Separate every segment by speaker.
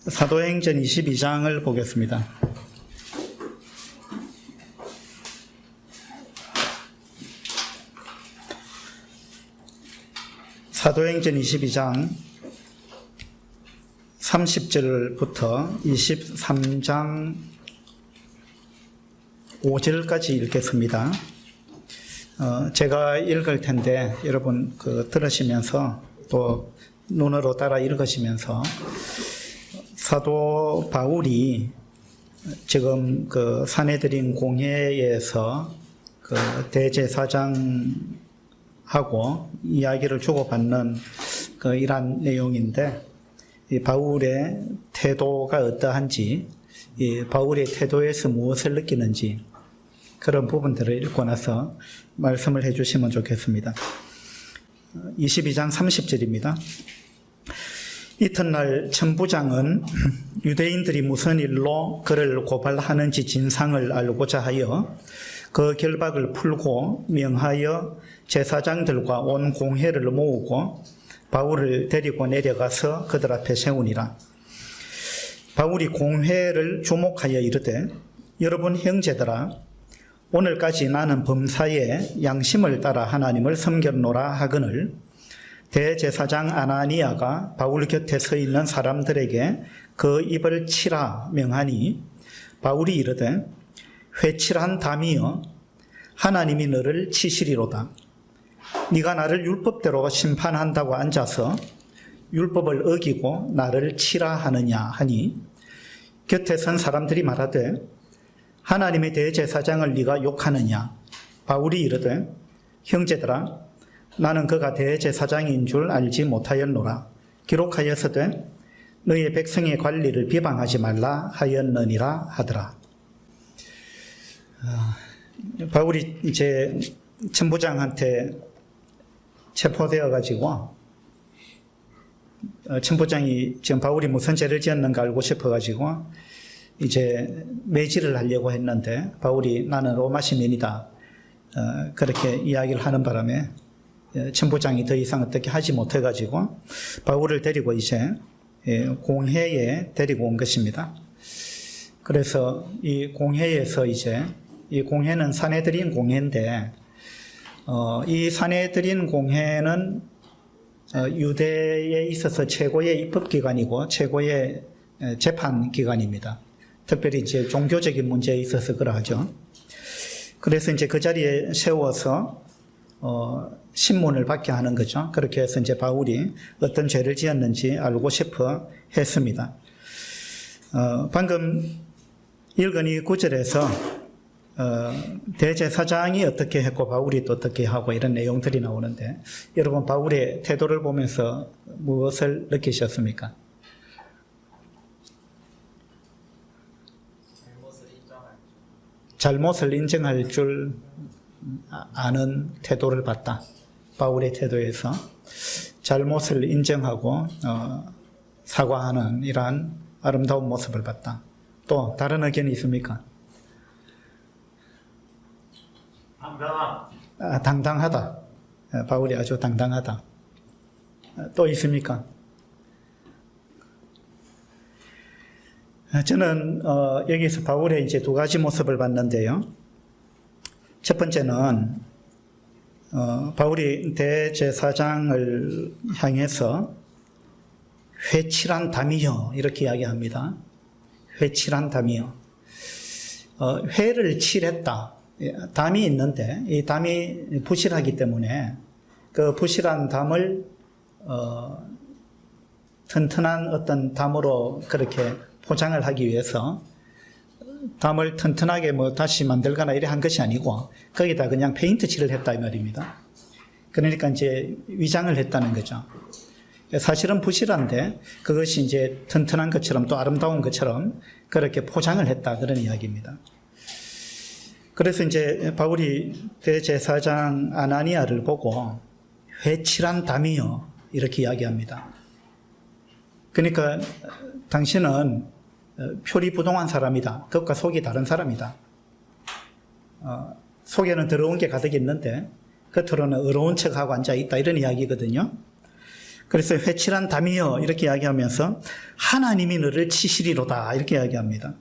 Speaker 1: 사도행전 22장을 보겠습니다. 사도행전 22장 30절부터 23장 5절까지 읽겠습니다. 제가 읽을 텐데 여러분 들으시면서 또 눈으로 따라 읽으시면서 사도 바울이 지금 사내들인 공회에서 대제사장하고 이야기를 주고받는 이러한 내용인데, 이 바울의 태도가 어떠한지, 이 바울의 태도에서 무엇을 느끼는지 그런 부분들을 읽고 나서 말씀을 해주시면 좋겠습니다. 22장 30절입니다. 이튿날 천부장은 유대인들이 무슨 일로 그를 고발하는지 진상을 알고자 하여 그 결박을 풀고 명하여 제사장들과 온 공회를 모으고 바울을 데리고 내려가서 그들 앞에 세우니라. 바울이 공회를 주목하여 이르되, 여러분 형제들아, 오늘까지 나는 범사에 양심을 따라 하나님을 섬겼노라 하거늘, 대제사장 아나니아가 바울 곁에 서 있는 사람들에게 그 입을 치라 명하니, 바울이 이르되, 회칠한 담이여, 하나님이 너를 치시리로다. 네가 나를 율법대로 심판한다고 앉아서 율법을 어기고 나를 치라 하느냐 하니, 곁에 선 사람들이 말하되, 하나님의 대제사장을 네가 욕하느냐? 바울이 이르되, 형제들아, 나는 그가 대제사장인 줄 알지 못하였노라. 기록하였으되 너희의 백성의 관리를 비방하지 말라 하였느니라 하더라. 바울이 이제 천부장한테 체포되어 가지고, 천부장이 지금 바울이 무슨 죄를 지었는가 알고 싶어 가지고 이제 매질을 하려고 했는데, 바울이 나는 로마 시민이다 그렇게 이야기를 하는 바람에 천부장이 더 이상 어떻게 하지 못해 가지고 바울을 데리고 이제 공회에 데리고 온 것입니다. 그래서 이 공회에서 이제, 이 공회는 사내들인 공회인데, 이 사내들인 공회는 유대에 있어서 최고의 입법기관이고 최고의 재판기관입니다. 특별히 이제 종교적인 문제에 있어서 그러하죠. 그래서 이제 그 자리에 세워서 신문을 받게 하는 거죠. 그렇게 해서 이제 바울이 어떤 죄를 지었는지 알고 싶어 했습니다. 방금 읽은 이 구절에서 대제사장이 어떻게 했고 바울이 또 어떻게 하고 이런 내용들이 나오는데, 여러분 바울의 태도를 보면서 무엇을 느끼셨습니까? 잘못을 인정할 줄 아는 태도를 봤다. 바울의 태도에서 잘못을 인정하고 사과하는 이러한 아름다운 모습을 봤다. 또 다른 의견이 있습니까? 당당하다. 바울이 아주 당당하다. 또 있습니까? 저는 여기서 바울의 이제 두 가지 모습을 봤는데요. 첫 번째는 바울이 대제사장을 향해서 회칠한 담이여 이렇게 이야기합니다. 회칠한 담이여. 회를 칠했다. 담이 있는데 이 담이 부실하기 때문에 그 부실한 담을 튼튼한 어떤 담으로 그렇게 포장을 하기 위해서 담을 튼튼하게 다시 만들거나 이래 한 것이 아니고 거기다 그냥 페인트 칠을 했다 이 말입니다. 그러니까 이제 위장을 했다는 거죠. 사실은 부실한데 그것이 이제 튼튼한 것처럼 또 아름다운 것처럼 그렇게 포장을 했다, 그런 이야기입니다. 그래서 이제 바울이 대제사장 아나니아를 보고 회칠한 담이요 이렇게 이야기합니다. 그러니까 당신은 표리부동한 사람이다. 겉과 속이 다른 사람이다. 속에는 더러운 게 가득 있는데 겉으로는 의로운 척하고 앉아있다, 이런 이야기거든요. 그래서 회칠한 담이여 이렇게 이야기하면서 하나님이 너를 치시리로다 이렇게 이야기합니다.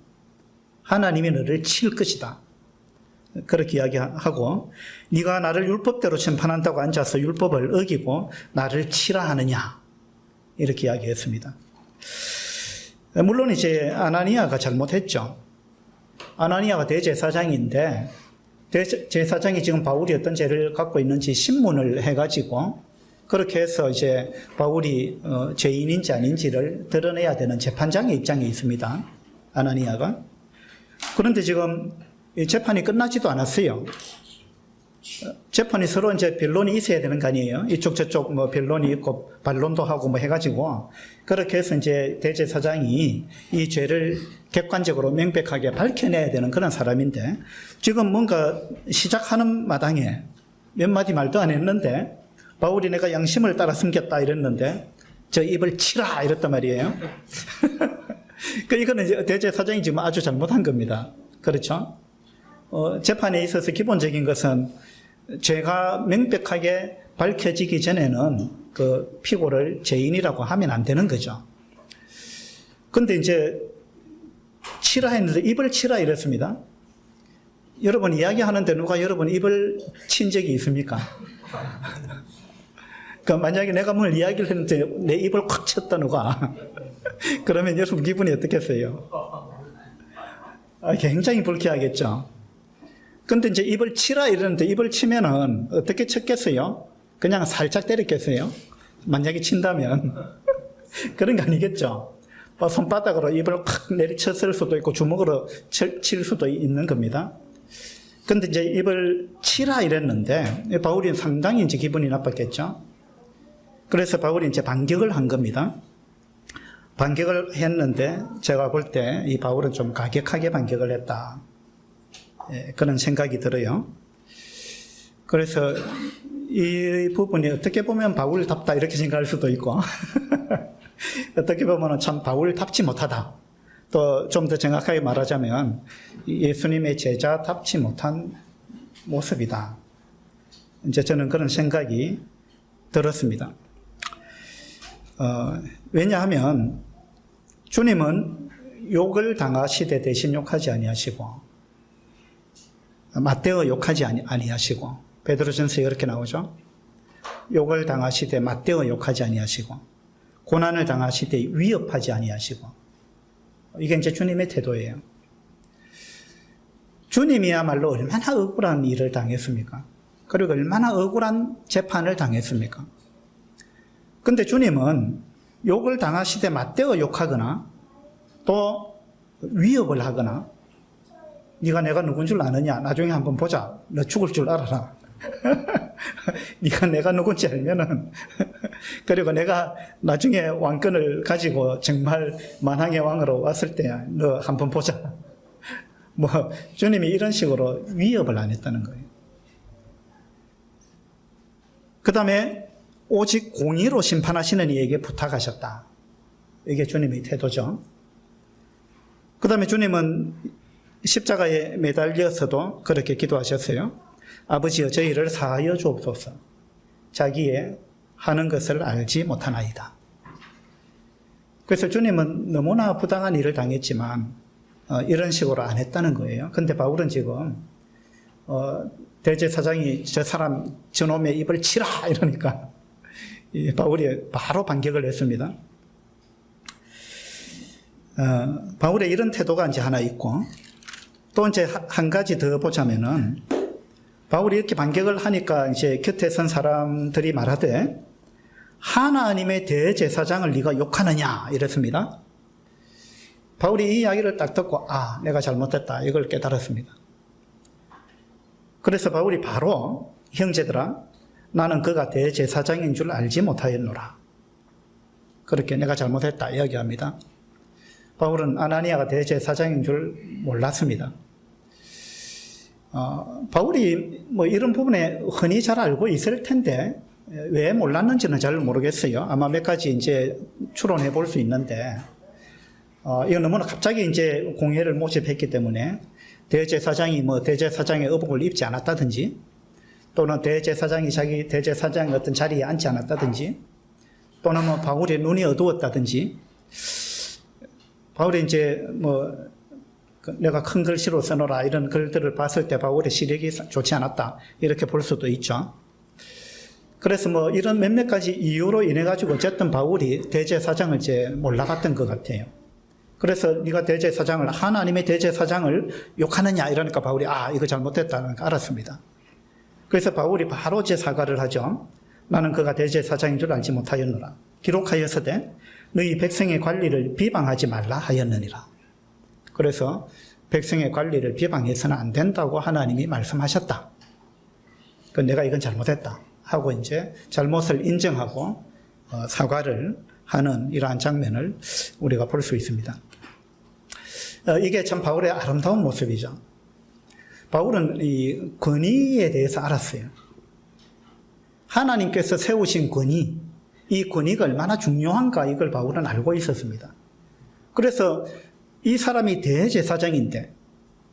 Speaker 1: 하나님이 너를 칠 것이다. 그렇게 이야기하고 네가 나를 율법대로 심판한다고 앉아서 율법을 어기고 나를 치라 하느냐 이렇게 이야기했습니다. 물론 이제 아나니아가 잘못했죠. 아나니아가 대제사장인데 대제사장이 지금 바울이 어떤 죄를 갖고 있는지 신문을 해가지고 그렇게 해서 이제 바울이 죄인인지 아닌지를 드러내야 되는 재판장의 입장에 있습니다. 아나니아가. 그런데 지금 이 재판이 끝나지도 않았어요. 재판이 서로 이제 변론이 있어야 되는 거 아니에요. 이쪽 저쪽 뭐 변론이 있고 반론도 하고 뭐 해가지고 그렇게 해서 이제 대제사장이 이 죄를 객관적으로 명백하게 밝혀내야 되는 그런 사람인데 지금 뭔가 시작하는 마당에 몇 마디 말도 안 했는데 바울이 내가 양심을 따라 숨겼다 이랬는데 저 입을 치라 이랬단 말이에요. 그 이거는 이제 대제사장이 지금 아주 잘못한 겁니다. 그렇죠? 재판에 있어서 기본적인 것은 죄가 명백하게 밝혀지기 전에는 그 피고를 죄인이라고 하면 안 되는 거죠. 근데 이제 치라 했는데 입을 치라 이랬습니다. 여러분 이야기하는데 누가 여러분 입을 친 적이 있습니까? 그러니까 만약에 내가 뭘 이야기를 했는데 내 입을 콱 쳤다 누가 그러면 여러분 기분이 어떻겠어요? 굉장히 불쾌하겠죠. 근데 이제 입을 치라 이러는데 입을 치면은 어떻게 쳤겠어요? 그냥 살짝 때렸겠어요? 만약에 친다면. 그런 거 아니겠죠? 손바닥으로 입을 콱 내리쳤을 수도 있고 주먹으로 칠 수도 있는 겁니다. 근데 이제 입을 치라 이랬는데 바울이 상당히 이제 기분이 나빴겠죠? 그래서 바울이 이제 반격을 한 겁니다. 반격을 했는데 제가 볼 때 이 바울은 좀 가격하게 반격을 했다. 그런 생각이 들어요. 그래서 이 부분이 어떻게 보면 바울답다 이렇게 생각할 수도 있고 어떻게 보면 참 바울답지 못하다. 또 좀 더 정확하게 말하자면 예수님의 제자답지 못한 모습이다. 이제 저는 그런 생각이 들었습니다. 왜냐하면 주님은 욕을 당하시되 대신 욕하지 아니하시고 맞대어 욕하지 아니하시고 베드로전서에 이렇게 나오죠. 욕을 당하시되 맞대어 욕하지 아니하시고 고난을 당하시되 위협하지 아니하시고 이게 이제 주님의 태도예요. 주님이야말로 얼마나 억울한 일을 당했습니까? 그리고 얼마나 억울한 재판을 당했습니까? 근데 주님은 욕을 당하시되 맞대어 욕하거나 또 위협을 하거나 네가 내가 누군 줄 아느냐? 나중에 한번 보자. 너 죽을 줄 알아라. 네가 내가 누군지 알면은 그리고 내가 나중에 왕권을 가지고 정말 만왕의 왕으로 왔을 때 너 한번 보자. 뭐 주님이 이런 식으로 위협을 안 했다는 거예요. 그 다음에 오직 공의로 심판하시는 이에게 부탁하셨다. 이게 주님의 태도죠. 그 다음에 주님은 십자가에 매달려서도 그렇게 기도하셨어요. 아버지여 저희를 사하여 주옵소서. 자기의 하는 것을 알지 못하나이다. 그래서 주님은 너무나 부당한 일을 당했지만 이런 식으로 안 했다는 거예요. 근데 바울은 지금 대제사장이 저 사람 저놈의 입을 치라 이러니까 바울이 바로 반격을 했습니다. 바울의 이런 태도가 이제 하나 있고 또 이제 한 가지 더 보자면은 바울이 이렇게 반격을 하니까 이제 곁에 선 사람들이 말하되 하나님의 대제사장을 네가 욕하느냐 이랬습니다. 바울이 이 이야기를 딱 듣고 내가 잘못했다 이걸 깨달았습니다. 그래서 바울이 바로 형제들아 나는 그가 대제사장인 줄 알지 못하였노라. 그렇게 내가 잘못했다 이야기합니다. 바울은 아나니아가 대제사장인 줄 몰랐습니다. 바울이 뭐 이런 부분에 흔히 잘 알고 있을 텐데 왜 몰랐는지는 잘 모르겠어요. 아마 몇 가지 이제 추론해 볼 수 있는데 이건 너무나 갑자기 이제 공회를 모집했기 때문에 대제사장이 뭐 대제사장의 의복을 입지 않았다든지 또는 대제사장이 자기 대제사장의 어떤 자리에 앉지 않았다든지 또는 뭐 바울의 눈이 어두웠다든지, 바울이 이제 뭐 내가 큰 글씨로 써놓으라 이런 글들을 봤을 때 바울의 시력이 좋지 않았다 이렇게 볼 수도 있죠. 그래서 뭐 이런 몇몇 가지 이유로 인해 가지고 어쨌든 바울이 대제사장을 이제 몰라갔던 것 같아요. 그래서 네가 대제사장을, 하나님의 대제사장을 욕하느냐 이러니까 바울이 이거 잘못됐다는 걸 알았습니다. 그래서 바울이 바로 이제 사과를 하죠. 나는 그가 대제사장인 줄 알지 못하였노라. 기록하였으되 너희 백성의 관리를 비방하지 말라 하였느니라. 그래서 백성의 관리를 비방해서는 안 된다고 하나님이 말씀하셨다. 그 내가 이건 잘못했다 하고 이제 잘못을 인정하고 사과를 하는 이러한 장면을 우리가 볼 수 있습니다. 이게 참 바울의 아름다운 모습이죠. 바울은 이 권위에 대해서 알았어요. 하나님께서 세우신 권위, 이 권위가 얼마나 중요한가 이걸 바울은 알고 있었습니다. 그래서 이 사람이 대제사장인데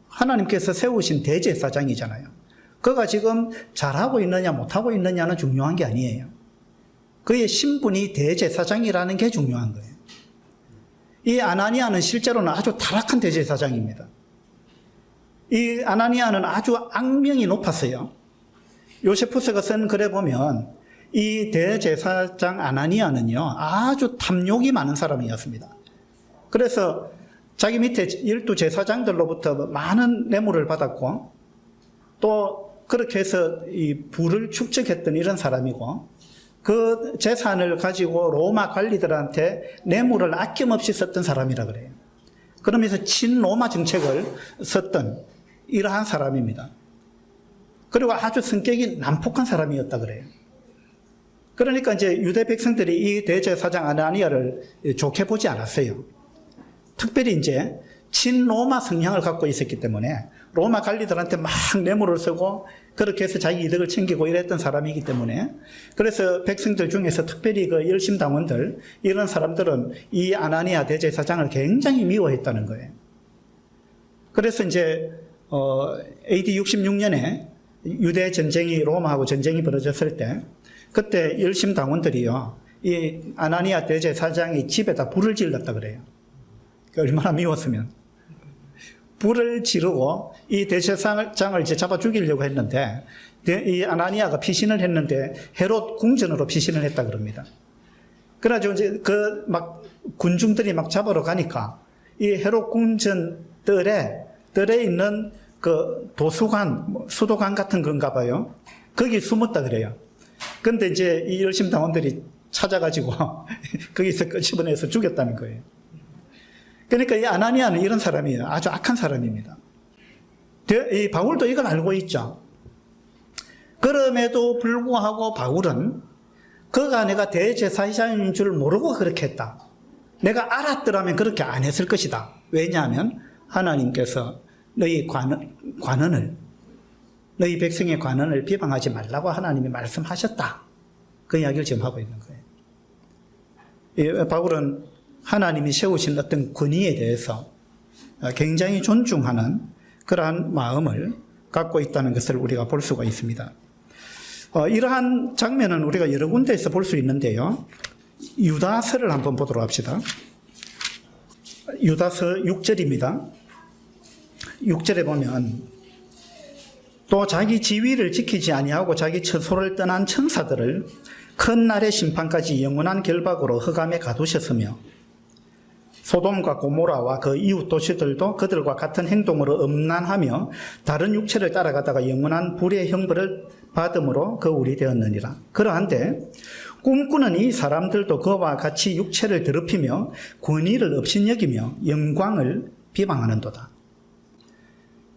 Speaker 1: 하나님께서 세우신 대제사장이잖아요. 그가 지금 잘하고 있느냐 못하고 있느냐는 중요한 게 아니에요. 그의 신분이 대제사장이라는 게 중요한 거예요. 이 아나니아는 실제로는 아주 타락한 대제사장입니다. 이 아나니아는 아주 악명이 높았어요. 요세푸스가 쓴 글에 보면 이 대제사장 아나니아는요 아주 탐욕이 많은 사람이었습니다. 그래서 자기 밑에 12제사장들로부터 많은 뇌물을 받았고 또 그렇게 해서 이 부를 축적했던 이런 사람이고 그 재산을 가지고 로마 관리들한테 뇌물을 아낌없이 썼던 사람이라 그래요. 그러면서 친로마 정책을 썼던 이러한 사람입니다. 그리고 아주 성격이 난폭한 사람이었다 그래요. 그러니까 이제 유대 백성들이 이 대제사장 아나니아를 좋게 보지 않았어요. 특별히 이제 친로마 성향을 갖고 있었기 때문에 로마 관리들한테 막 뇌물을 쓰고 그렇게 해서 자기 이득을 챙기고 이랬던 사람이기 때문에 그래서 백성들 중에서 특별히 그 열심당원들 이런 사람들은 이 아나니아 대제사장을 굉장히 미워했다는 거예요. 그래서 이제 AD 66년에 유대 전쟁이 로마하고 전쟁이 벌어졌을 때 그때 열심당원들이요 이 아나니아 대제사장의 집에다 불을 질렀다 그래요. 얼마나 미웠으면 불을 지르고 이 대제사장을 이제 잡아 죽이려고 했는데 이 아나니아가 피신을 했는데 헤롯 궁전으로 피신을 했다 그럽니다. 그래가지고 이제 그 막 군중들이 막 잡으러 가니까 이 헤롯 궁전 뜰에 있는 그 도수관, 수도관 같은 건가 봐요. 거기 숨었다 그래요. 근데 이제 이 열심당원들이 찾아가지고 거기서 끄집어내서 죽였다는 거예요. 그러니까 이 아나니아는 이런 사람이에요. 아주 악한 사람입니다. 이 바울도 이걸 알고 있죠. 그럼에도 불구하고 바울은 그가 내가 대제사장인 줄 모르고 그렇게 했다. 내가 알았더라면 그렇게 안 했을 것이다. 왜냐하면 하나님께서 너희 관원을, 너희 백성의 관원을 비방하지 말라고 하나님이 말씀하셨다. 그 이야기를 지금 하고 있는 거예요. 바울은 하나님이 세우신 어떤 권위에 대해서 굉장히 존중하는 그러한 마음을 갖고 있다는 것을 우리가 볼 수가 있습니다. 이러한 장면은 우리가 여러 군데에서 볼 수 있는데요. 유다서를 한번 보도록 합시다. 유다서 6절입니다. 6절에 보면 또 자기 지위를 지키지 아니하고 자기 처소를 떠난 천사들을 큰 날의 심판까지 영원한 결박으로 흑암에 가두셨으며 소돔과 고모라와 그 이웃 도시들도 그들과 같은 행동으로 음란하며 다른 육체를 따라가다가 영원한 불의 형벌을 받음으로 거울이 되었느니라. 그러한데 꿈꾸는 이 사람들도 그와 같이 육체를 더럽히며 권위를 업신여기며 영광을 비방하는도다.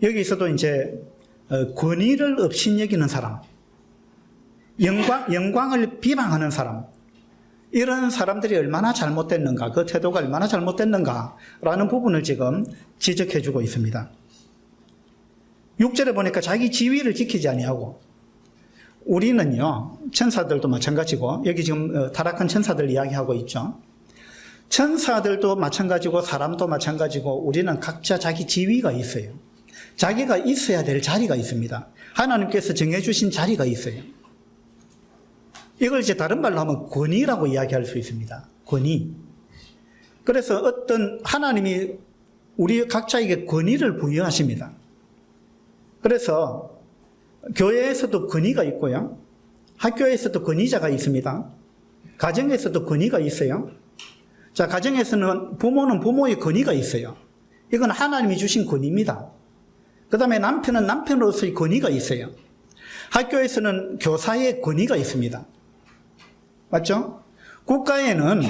Speaker 1: 여기서도 이제 권위를 업신여기는 사람, 영광을 비방하는 사람, 이런 사람들이 얼마나 잘못됐는가, 그 태도가 얼마나 잘못됐는가라는 부분을 지금 지적해주고 있습니다. 6절에 보니까 자기 지위를 지키지 아니하고, 우리는요 천사들도 마찬가지고, 여기 지금 타락한 천사들 이야기하고 있죠. 천사들도 마찬가지고 사람도 마찬가지고 우리는 각자 자기 지위가 있어요. 자기가 있어야 될 자리가 있습니다. 하나님께서 정해주신 자리가 있어요. 이걸 이제 다른 말로 하면 권위라고 이야기할 수 있습니다. 권위. 그래서 어떤 하나님이 우리 각자에게 권위를 부여하십니다. 그래서 교회에서도 권위가 있고요. 학교에서도 권위자가 있습니다. 가정에서도 권위가 있어요. 자, 가정에서는 부모는 부모의 권위가 있어요. 이건 하나님이 주신 권위입니다. 그 다음에 남편은 남편으로서의 권위가 있어요. 학교에서는 교사의 권위가 있습니다. 맞죠? 국가에는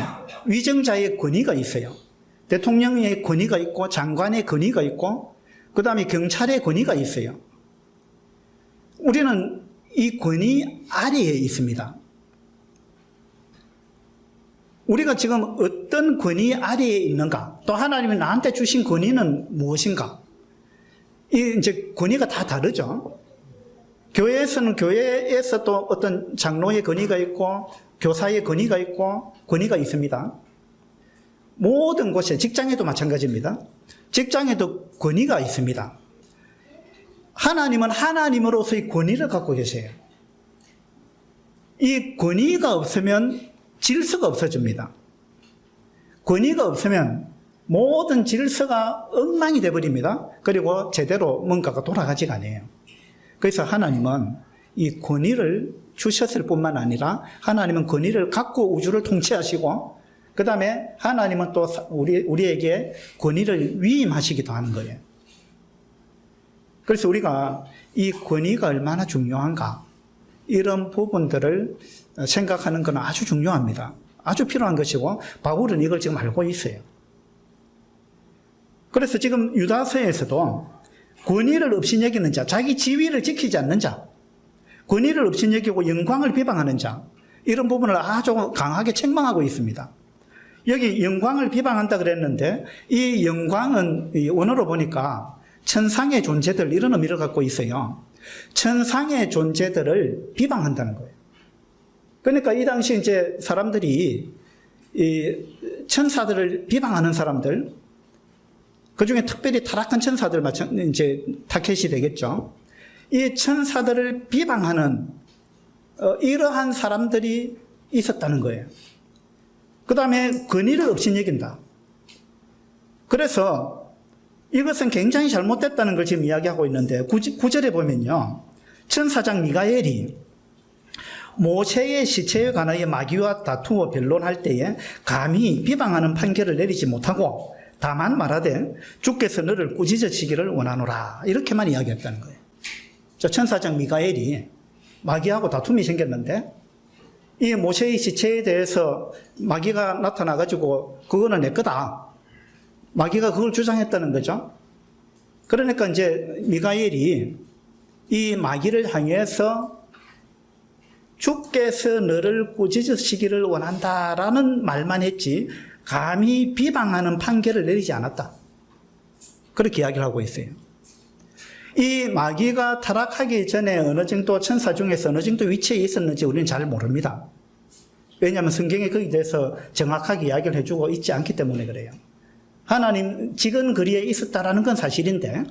Speaker 1: 위정자의 권위가 있어요. 대통령의 권위가 있고 장관의 권위가 있고 그 다음에 경찰의 권위가 있어요. 우리는 이 권위 아래에 있습니다. 우리가 지금 어떤 권위 아래에 있는가? 또 하나님이 나한테 주신 권위는 무엇인가? 이 이제 권위가 다 다르죠. 교회에서는 교회에서 또 어떤 장로의 권위가 있고 교사의 권위가 있고 권위가 있습니다. 모든 곳에 직장에도 마찬가지입니다. 직장에도 권위가 있습니다. 하나님은 하나님으로서의 권위를 갖고 계세요. 이 권위가 없으면 질서가 없어집니다. 권위가 없으면 모든 질서가 엉망이 되어버립니다. 그리고 제대로 뭔가가 돌아가지가 않아요. 그래서 하나님은 이 권위를 주셨을 뿐만 아니라 하나님은 권위를 갖고 우주를 통치하시고 그 다음에 하나님은 또 우리에게 권위를 위임하시기도 하는 거예요. 그래서 우리가 이 권위가 얼마나 중요한가 이런 부분들을 생각하는 건 아주 중요합니다. 아주 필요한 것이고 바울은 이걸 지금 알고 있어요. 그래서 지금 유다서에서도 권위를 업신여기는 자, 자기 지위를 지키지 않는 자, 권위를 업신여기고 영광을 비방하는 자, 이런 부분을 아주 강하게 책망하고 있습니다. 여기 영광을 비방한다 그랬는데 이 영광은 원어로 보니까 천상의 존재들 이런 의미를 갖고 있어요. 천상의 존재들을 비방한다는 거예요. 그러니까 이 당시 이제 사람들이 이 천사들을 비방하는 사람들, 그 중에 특별히 타락한 천사들 이제 타켓이 되겠죠. 이 천사들을 비방하는 이러한 사람들이 있었다는 거예요. 그 다음에 권위를 업신여긴다. 그래서 이것은 굉장히 잘못됐다는 걸 지금 이야기하고 있는데 9절에 보면요. 천사장 미가엘이 모세의 시체에 관하여 마귀와 다투어 변론할 때에 감히 비방하는 판결을 내리지 못하고 다만 말하되 주께서 너를 꾸짖으시기를 원하노라 이렇게만 이야기했다는 거예요. 저 천사장 미가엘이 마귀하고 다툼이 생겼는데 이 모세의 시체에 대해서 마귀가 나타나가지고 그거는 내 거다. 마귀가 그걸 주장했다는 거죠. 그러니까 이제 미가엘이 이 마귀를 향해서 주께서 너를 꾸짖으시기를 원한다라는 말만 했지 감히 비방하는 판결을 내리지 않았다. 그렇게 이야기를 하고 있어요. 이 마귀가 타락하기 전에 어느 정도 천사 중에서 어느 정도 위치에 있었는지 우리는 잘 모릅니다. 왜냐하면 성경에 거기에 대해서 정확하게 이야기를 해주고 있지 않기 때문에 그래요. 하나님 지근 거리에 있었다라는 건 사실인데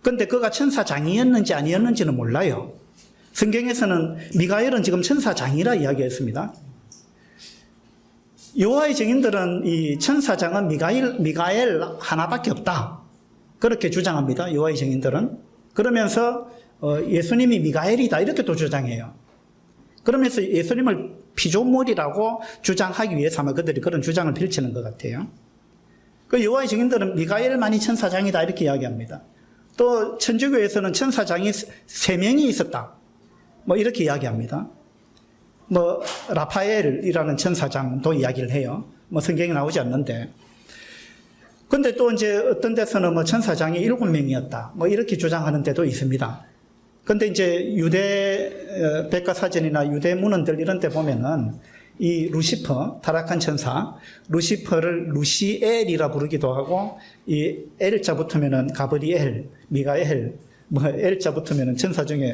Speaker 1: 근데 그가 천사장이었는지 아니었는지는 몰라요. 성경에서는 미가엘은 지금 천사장이라 이야기했습니다. 여호와의 증인들은 이 천사장은 미가엘 하나밖에 없다. 그렇게 주장합니다. 여호와의 증인들은. 그러면서 예수님이 미가엘이다 이렇게 또 주장해요. 그러면서 예수님을 피조물이라고 주장하기 위해서 아마 그들이 그런 주장을 펼치는 것 같아요. 그 여호와의 증인들은 미가엘만이 천사장이다 이렇게 이야기합니다. 또 천주교에서는 천사장이 3명이 있었다. 뭐 이렇게 이야기합니다. 뭐 라파엘이라는 천사장도 이야기를 해요. 뭐 성경에 나오지 않는데. 근데 또 이제 어떤 데서는 뭐 천사장이 7명이었다. 뭐 이렇게 주장하는 데도 있습니다. 근데 이제 유대 백과사전이나 유대 문헌들 이런 데 보면은 이 루시퍼, 타락한 천사, 루시퍼를 루시엘이라 부르기도 하고 이 L자 붙으면은 가브리엘, 미가엘, 뭐 L자 붙으면은 천사 중에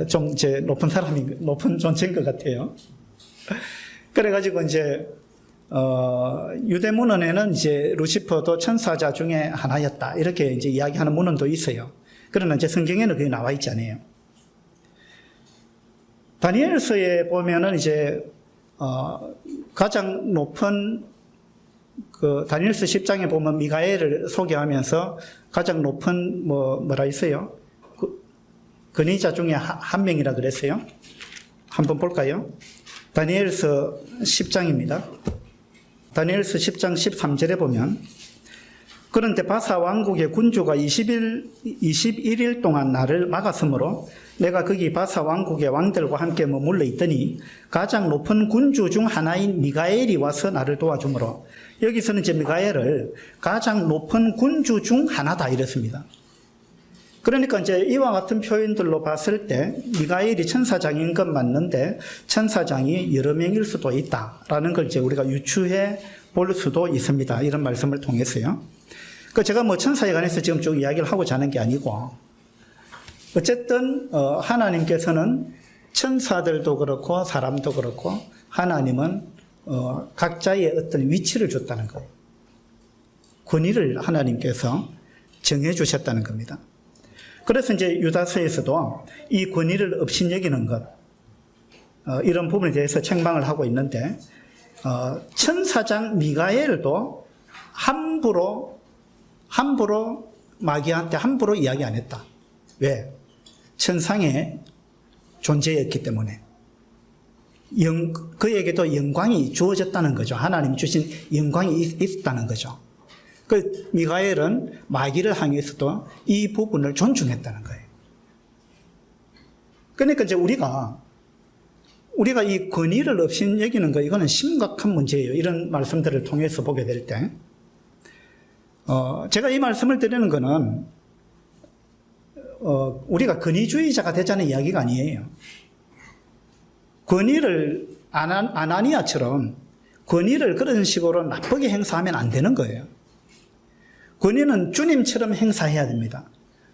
Speaker 1: 좀 이제 높은 존재인 것 같아요. 그래가지고 이제 유대 문헌에는 이제 루시퍼도 천사자 중에 하나였다 이렇게 이제 이야기하는 문헌도 있어요. 그러나 이제 성경에는 그게 나와 있지 않아요. 다니엘서에 보면은 이제 가장 높은 그 다니엘서 10장에 보면 미가엘을 소개하면서 가장 높은 뭐라 있어요? 근위자 중에 한 명이라 그랬어요. 한번 볼까요? 다니엘서 10장입니다. 다니엘서 10장 13절에 보면 그런데 바사 왕국의 군주가 21일 동안 나를 막았으므로 내가 거기 바사 왕국의 왕들과 함께 머물러 있더니 가장 높은 군주 중 하나인 미가엘이 와서 나를 도와주므로, 여기서는 이제 미가엘을 가장 높은 군주 중 하나다 이랬습니다. 그러니까 이제 이와 같은 표현들로 봤을 때 미가엘이 천사장인 건 맞는데 천사장이 여러 명일 수도 있다라는 걸 이제 우리가 유추해 볼 수도 있습니다. 이런 말씀을 통해서요. 그 제가 뭐 천사에 관해서 지금 쭉 이야기를 하고자 하는 게 아니고, 어쨌든 하나님께서는 천사들도 그렇고 사람도 그렇고 하나님은 각자의 어떤 위치를 줬다는 거예요. 권위를 하나님께서 정해 주셨다는 겁니다. 그래서 이제 유다서에서도 이 권위를 업신여기는 것, 이런 부분에 대해서 책망을 하고 있는데, 천사장 미가엘도 함부로 마귀한테 함부로 이야기 안 했다. 왜? 천상의 존재였기 때문에. 그에게도 영광이 주어졌다는 거죠. 하나님 주신 영광이 있었다는 거죠. 그 미가엘은 마귀를 향해서도 이 부분을 존중했다는 거예요. 그러니까 이제 우리가 이 권위를 업신여기는 거, 이거는 심각한 문제예요. 이런 말씀들을 통해서 보게 될 때, 제가 이 말씀을 드리는 거는 우리가 권위주의자가 되자는 이야기가 아니에요. 권위를 아나니아처럼 권위를 그런 식으로 나쁘게 행사하면 안 되는 거예요. 권위는 주님처럼 행사해야 됩니다.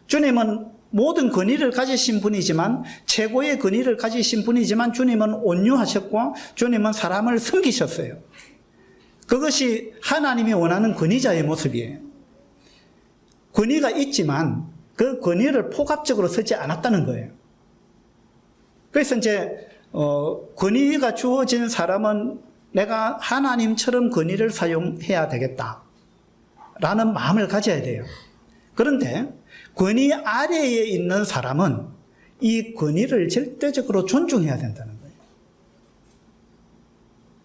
Speaker 1: 주님은 모든 권위를 가지신 분이지만, 최고의 권위를 가지신 분이지만 주님은 온유하셨고 주님은 사람을 섬기셨어요. 그것이 하나님이 원하는 권위자의 모습이에요. 권위가 있지만 그 권위를 포괄적으로 쓰지 않았다는 거예요. 그래서 이제 권위가 주어진 사람은 내가 하나님처럼 권위를 사용해야 되겠다 라는 마음을 가져야 돼요. 그런데 권위 아래에 있는 사람은 이 권위를 절대적으로 존중해야 된다는 거예요.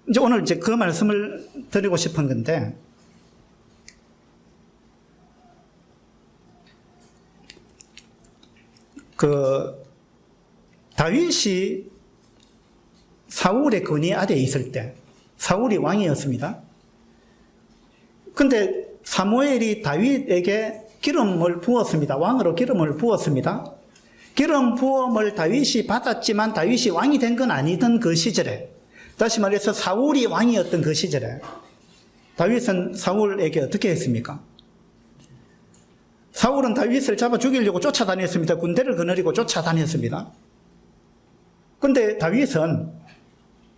Speaker 1: 이제 오늘 이제 그 말씀을 드리고 싶은 건데, 다윗이 사울의 권위 아래에 있을 때, 사울이 왕이었습니다. 근데 사무엘이 다윗에게 기름을 부었습니다. 왕으로 기름을 부었습니다. 기름 부음을 다윗이 받았지만 다윗이 왕이 된 건 아니던 그 시절에, 다시 말해서 사울이 왕이었던 그 시절에 다윗은 사울에게 어떻게 했습니까? 사울은 다윗을 잡아 죽이려고 쫓아다녔습니다. 군대를 거느리고 쫓아다녔습니다. 근데 다윗은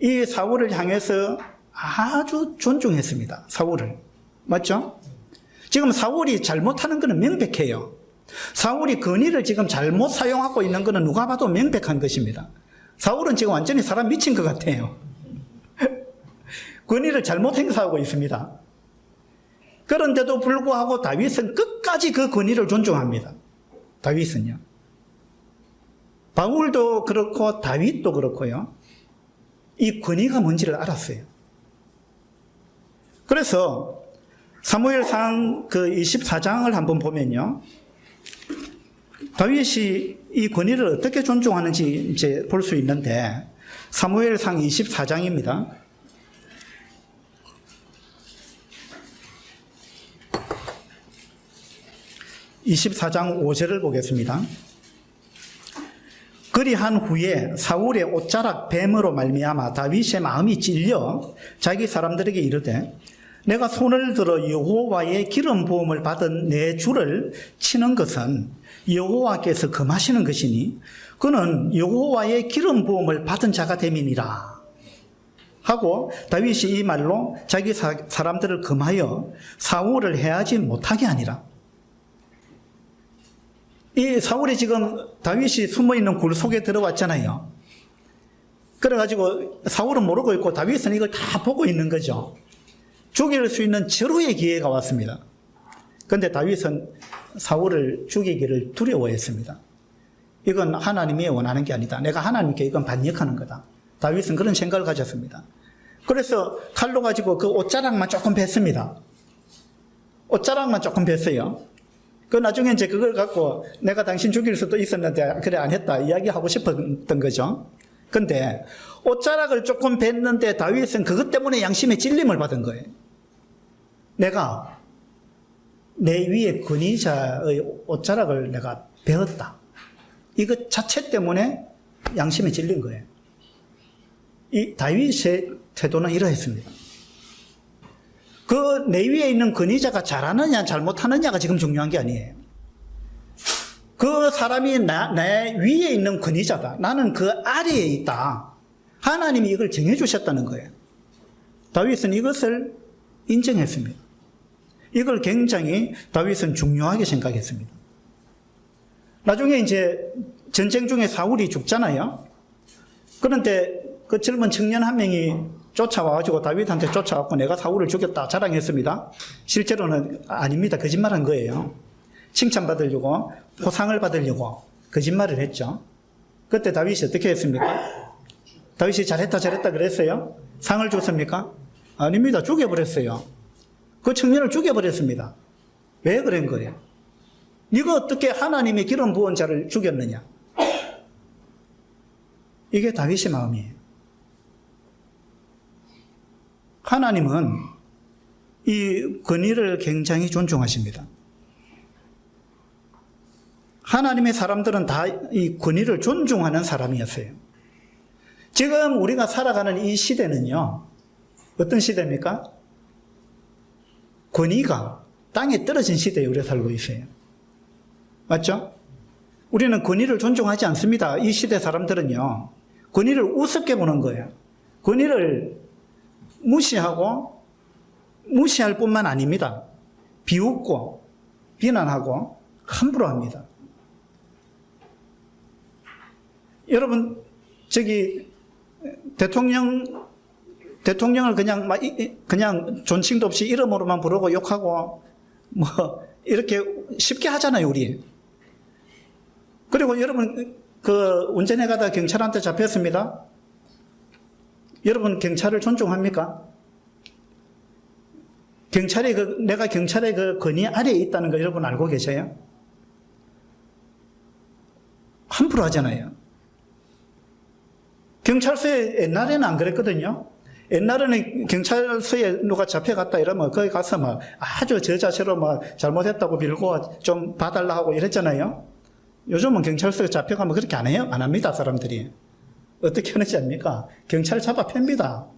Speaker 1: 이 사울을 향해서 아주 존중했습니다. 사울을. 맞죠? 지금 사울이 잘못하는 것은 명백해요. 사울이 권위를 지금 잘못 사용하고 있는 것은 누가 봐도 명백한 것입니다. 사울은 지금 완전히 사람 미친 것 같아요. 권위를 잘못 행사하고 있습니다. 그런데도 불구하고 다윗은 끝까지 그 권위를 존중합니다. 다윗은요. 바울도 그렇고 다윗도 그렇고요. 이 권위가 뭔지를 알았어요. 그래서 사무엘상 그 24장을 한번 보면요. 다윗이 이 권위를 어떻게 존중하는지 이제 볼 수 있는데, 사무엘상 24장입니다. 24장 5절을 보겠습니다. 그리한 후에 사울의 옷자락 뱀으로 말미암아 다윗의 마음이 찔려 자기 사람들에게 이르되, 내가 손을 들어 여호와의 기름 부음을 받은 내 주를 치는 것은 여호와께서 금하시는 것이니 그는 여호와의 기름 부음을 받은 자가 됨이니라 하고, 다윗이 이 말로 자기 사람들을 금하여 사울을 해하지 못하게 하니라. 이 사울이 지금 다윗이 숨어있는 굴 속에 들어왔잖아요. 그래가지고 사울은 모르고 있고 다윗은 이걸 다 보고 있는 거죠. 죽일 수 있는 절호의 기회가 왔습니다. 그런데 다윗은 사울을 죽이기를 두려워했습니다. 이건 하나님이 원하는 게 아니다. 내가 하나님께 이건 반역하는 거다. 다윗은 그런 생각을 가졌습니다. 그래서 칼로 가지고 그 옷자락만 조금 뱄습니다. 옷자락만 조금 뱄어요. 그 나중에 이제 그걸 갖고 내가 당신 죽일 수도 있었는데 그래 안 했다 이야기하고 싶었던 거죠. 근데 옷자락을 조금 뱄는데 다윗은 그것 때문에 양심의 찔림을 받은 거예요. 내가 내 위에 권위자의 옷자락을 내가 베었다. 이것 자체 때문에 양심에 찔린 거예요. 이 다윗의 태도는 이러했습니다. 그 내 위에 있는 권위자가 잘하느냐 잘못하느냐가 지금 중요한 게 아니에요. 그 사람이 내 위에 있는 권위자다. 나는 그 아래에 있다. 하나님이 이걸 정해주셨다는 거예요. 다윗은 이것을 인정했습니다. 이걸 굉장히 다윗은 중요하게 생각했습니다. 나중에 이제 전쟁 중에 사울이 죽잖아요. 그런데 그 젊은 청년 한 명이 쫓아와가지고 다윗한테 쫓아왔고 내가 사울을 죽였다 자랑했습니다. 실제로는 아닙니다. 거짓말한 거예요. 칭찬받으려고 포상을 받으려고 거짓말을 했죠. 그때 다윗이 어떻게 했습니까? 다윗이 잘했다 그랬어요? 상을 줬습니까? 아닙니다. 죽여버렸어요. 그 청년을 죽여버렸습니다. 왜 그런 거예요? 네가 어떻게 하나님의 기름 부은 자를 죽였느냐? 이게 다윗의 마음이에요. 하나님은 이 권위를 굉장히 존중하십니다. 하나님의 사람들은 다 이 권위를 존중하는 사람이었어요. 지금 우리가 살아가는 이 시대는요, 어떤 시대입니까? 권위가 땅에 떨어진 시대에 우리가 살고 있어요. 맞죠? 우리는 권위를 존중하지 않습니다. 이 시대 사람들은요, 권위를 우습게 보는 거예요. 권위를 무시할 뿐만 아닙니다. 비웃고, 비난하고, 함부로 합니다. 여러분, 대통령을 그냥 존칭도 없이 이름으로만 부르고 욕하고, 이렇게 쉽게 하잖아요, 우리. 그리고 여러분, 운전해 가다 경찰한테 잡혔습니다. 여러분, 경찰을 존중합니까? 내가 경찰의 그 권위 아래에 있다는 걸 여러분 알고 계세요? 함부로 하잖아요. 경찰서에 옛날에는 안 그랬거든요. 옛날에는 경찰서에 누가 잡혀갔다 이러면 거기 가서 막 아주 저 자세로 막 잘못했다고 빌고 좀 봐달라 하고 이랬잖아요. 요즘은 경찰서에 잡혀가면 그렇게 안 해요? 안 합니다, 사람들이. 어떻게 하는지 압니까? 경찰 잡아 팹니다.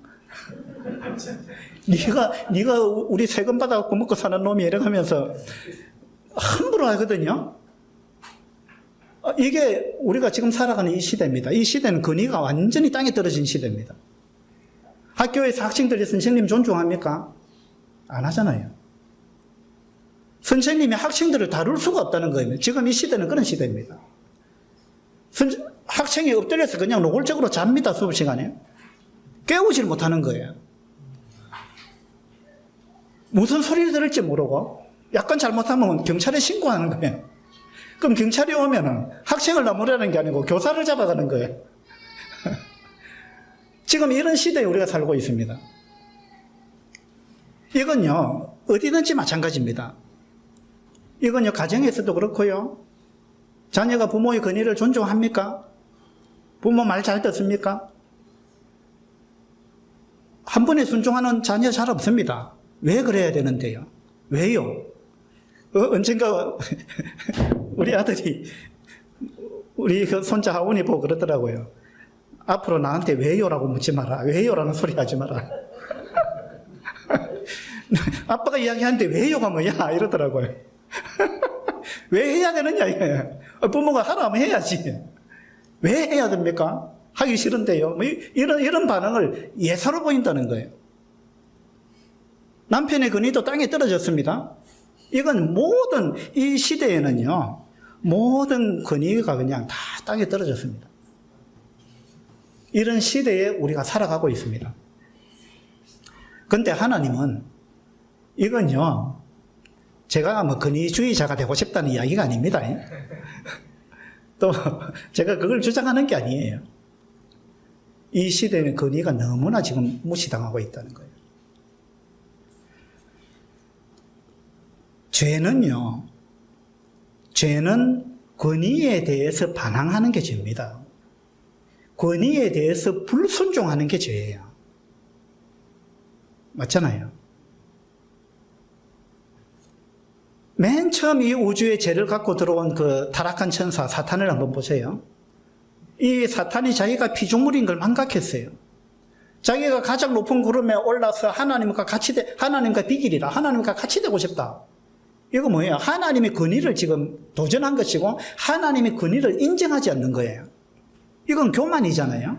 Speaker 1: 네가 우리 세금 받아갖고 먹고 사는 놈이 이래가면서 함부로 하거든요. 이게 우리가 지금 살아가는 이 시대입니다. 이 시대는 권위가 완전히 땅에 떨어진 시대입니다. 학교에서 학생들이 선생님 존중합니까? 안 하잖아요. 선생님이 학생들을 다룰 수가 없다는 거예요. 지금 이 시대는 그런 시대입니다. 학생이 엎드려서 그냥 노골적으로 잡니다. 수업 시간에. 깨우질 못하는 거예요. 무슨 소리를 들을지 모르고 약간 잘못하면 경찰에 신고하는 거예요. 그럼 경찰이 오면은 학생을 나무라는 게 아니고 교사를 잡아가는 거예요. 지금 이런 시대에 우리가 살고 있습니다. 이건요, 어디든지 마찬가지입니다. 이건요, 가정에서도 그렇고요. 자녀가 부모의 권위를 존중합니까? 부모 말 잘 듣습니까? 한 번에 순종하는 자녀 잘 없습니다. 왜 그래야 되는데요? 왜요? 언젠가 우리 아들이 우리 그 손자 하원이 보고 그러더라고요. 앞으로 나한테 왜요라고 묻지 마라. 왜요라는 소리 하지 마라. 아빠가 이야기하는데 왜요가 뭐야? 이러더라고요. 왜 해야 되느냐? 부모가 하라면 해야지. 왜 해야 됩니까? 하기 싫은데요. 이런 반응을 예사로 보인다는 거예요. 남편의 권위도 땅에 떨어졌습니다. 이건 이 시대에는요, 모든 권위가 그냥 다 땅에 떨어졌습니다. 이런 시대에 우리가 살아가고 있습니다. 근데 하나님은 이건요, 제가 뭐 권위주의자가 되고 싶다는 이야기가 아닙니다. 또 제가 그걸 주장하는 게 아니에요. 이 시대의 권위가 너무나 지금 무시당하고 있다는 거예요. 죄는 권위에 대해서 반항하는 게 죄입니다. 권위에 대해서 불순종하는 게 죄예요. 맞잖아요. 맨 처음 이 우주에 죄를 갖고 들어온 그 타락한 천사 사탄을 한번 보세요. 이 사탄이 자기가 피조물인 걸 망각했어요. 자기가 가장 높은 구름에 올라서 하나님과 비길이라 하나님과 같이 되고 싶다. 이거 뭐예요? 하나님의 권위를 지금 도전한 것이고 하나님의 권위를 인정하지 않는 거예요. 이건 교만이잖아요.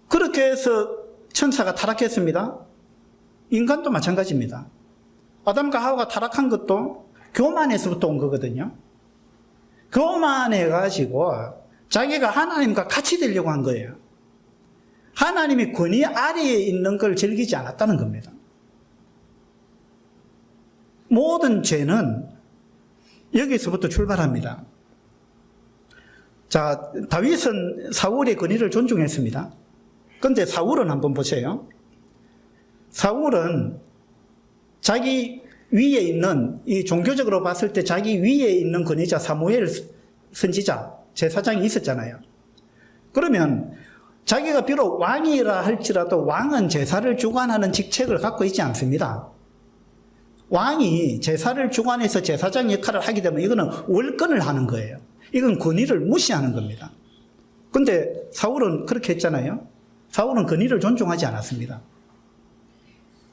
Speaker 1: 그렇게 해서 천사가 타락했습니다. 인간도 마찬가지입니다. 아담과 하와가 타락한 것도 교만에서부터 온 거거든요. 교만해가지고 자기가 하나님과 같이 되려고 한 거예요. 하나님의 권위 아래에 있는 걸 즐기지 않았다는 겁니다. 모든 죄는 여기서부터 출발합니다. 자, 다윗은 사울의 권위를 존중했습니다. 그런데 사울은 한번 보세요. 사울은 자기 위에 있는, 이 종교적으로 봤을 때 자기 위에 있는 권위자 사무엘 선지자, 제사장이 있었잖아요. 그러면 자기가 비록 왕이라 할지라도 왕은 제사를 주관하는 직책을 갖고 있지 않습니다. 왕이 제사를 주관해서 제사장 역할을 하게 되면 이거는 월권을 하는 거예요. 이건 권위를 무시하는 겁니다. 근데 사울은 그렇게 했잖아요. 사울은 권위를 존중하지 않았습니다.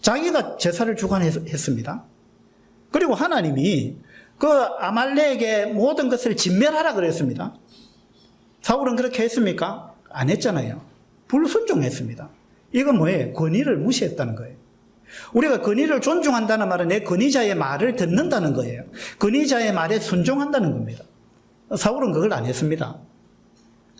Speaker 1: 자기가 제사를 주관했습니다. 그리고 하나님이 그 아말렉의 모든 것을 진멸하라 그랬습니다. 사울은 그렇게 했습니까? 안 했잖아요. 불순종했습니다. 이건 뭐예요? 권위를 무시했다는 거예요. 우리가 권위를 존중한다는 말은 내 권위자의 말을 듣는다는 거예요. 권위자의 말에 순종한다는 겁니다. 사울은 그걸 안 했습니다.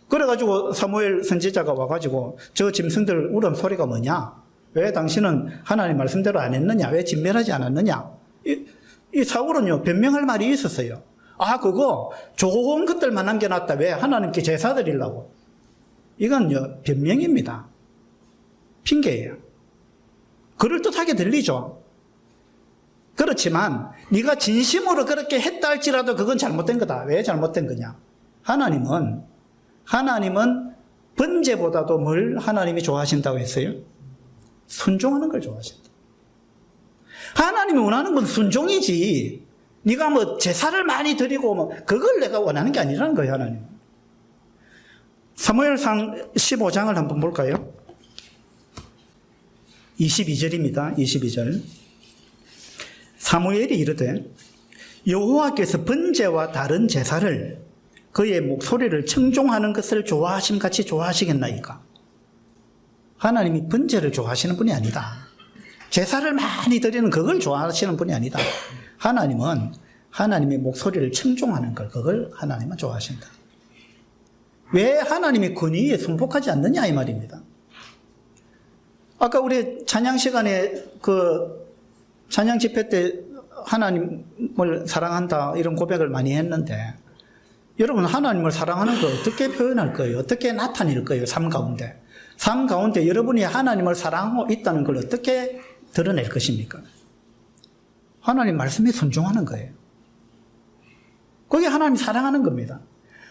Speaker 1: 그래가지고 사무엘 선지자가 와가지고 저 짐승들 울음소리가 뭐냐? 왜 당신은 하나님 말씀대로 안 했느냐? 왜 진멸하지 않았느냐? 이 사울은요, 변명할 말이 있었어요. 아, 그거 좋은 것들만 남겨놨다. 왜? 하나님께 제사 드리려고. 이건요, 변명입니다. 핑계예요. 그럴듯하게 들리죠. 그렇지만 네가 진심으로 그렇게 했다 할지라도 그건 잘못된 거다. 왜 잘못된 거냐? 하나님은 번제보다도 뭘 하나님이 좋아하신다고 했어요? 순종하는 걸 좋아하신다. 하나님이 원하는 건 순종이지. 네가 뭐 제사를 많이 드리고 뭐 그걸 내가 원하는 게 아니라는 거예요, 하나님은. 사무엘상 15장을 한번 볼까요? 22절입니다. 22절. 사무엘이 이르되 여호와께서 번제와 다른 제사를 그의 목소리를 청종하는 것을 좋아하심 같이 좋아하시겠나이까? 하나님이 번제를 좋아하시는 분이 아니다. 제사를 많이 드리는 그걸 좋아하시는 분이 아니다. 하나님은 하나님의 목소리를 청종하는 걸, 그걸 하나님은 좋아하신다. 왜 하나님의 권위에 순복하지 않느냐 이 말입니다. 아까 우리 찬양 시간에 찬양 집회 때 하나님을 사랑한다 이런 고백을 많이 했는데 여러분 하나님을 사랑하는 걸 어떻게 표현할 거예요? 어떻게 나타낼 거예요? 삶 가운데. 삶 가운데 여러분이 하나님을 사랑하고 있다는 걸 어떻게 드러낼 것입니까? 하나님 말씀에 순종하는 거예요. 그게 하나님 사랑하는 겁니다.